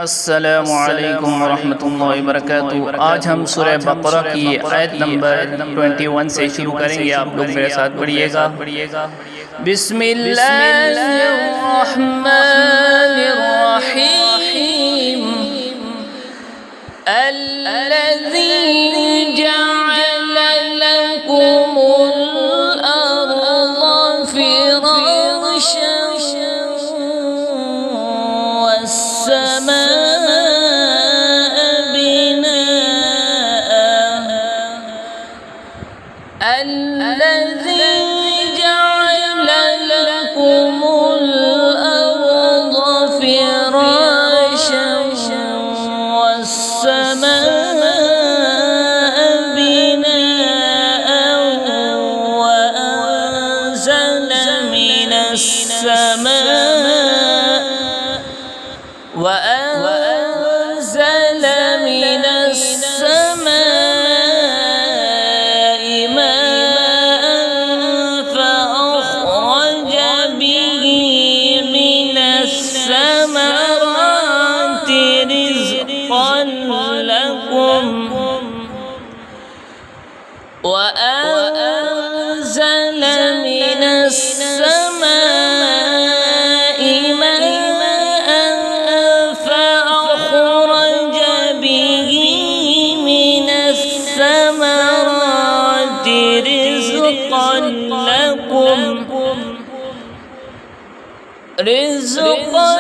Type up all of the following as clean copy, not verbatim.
अस्सलामु अलैकुम वरहमतुल्लाहि वबरकातुहू। आज हम सूरह बकरा की आयत नंबर 21 से शुरू करेंगे। आप लोग मेरे साथ पढ़िएगा। बिस्मिल्लाहिर्रहमानिर्रहीम। अल्लज़ी जअल लकुमुल अर्ज़ फ़िराशन वस्समाअ बिनाअ। अल्लज़ी जअल लकुमुल अर्ज़ फ़िराशन वस्समाअ बिनाअ वअनज़ल मिनस السماء ماء فأخرج به من الثمرات رزقا لكم وأنزل من السماء ماء فأخرج به من الثمرات رزقا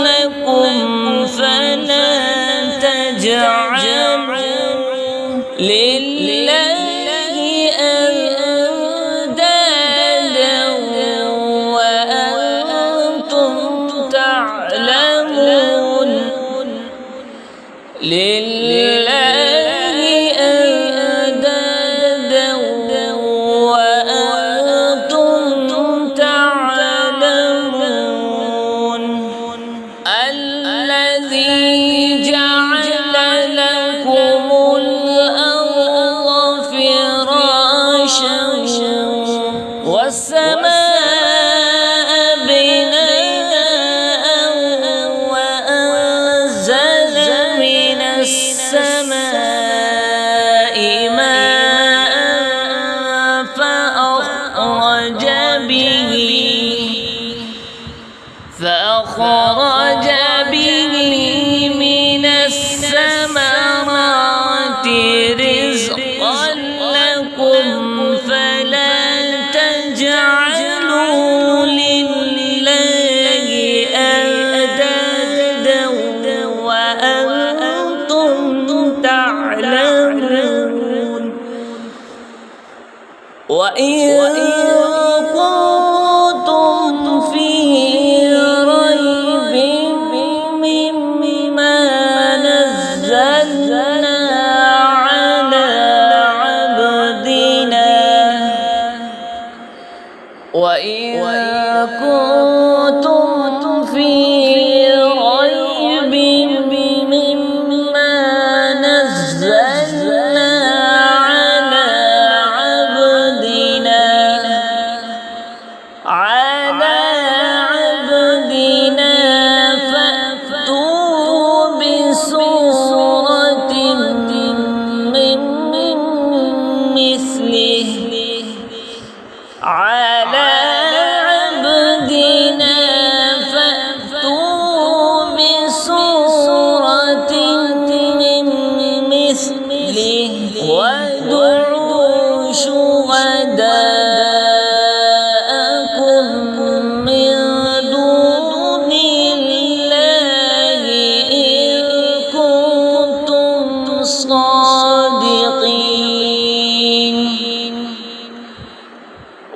لكم فلا تجعلوا لله أندادا وأنتم تعلمون. لله أندادا وأنتم تعلمون. الذي جعل لكم الأرض فراشا والسماء بناء وأنزل من السماء ماء فأخرج به من الثمرات رزقا لكم فلا تجعلوا لله أندادا وأنتم تعلمون. وإن كنتم في ريب مما نزلنا على عبدنا فأتوا بسورة من مثله على عبدنا فأتوا بسورة من مثله وادعوا شهداءكم من دون الله إن كنتم صادقين.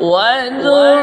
وادعوا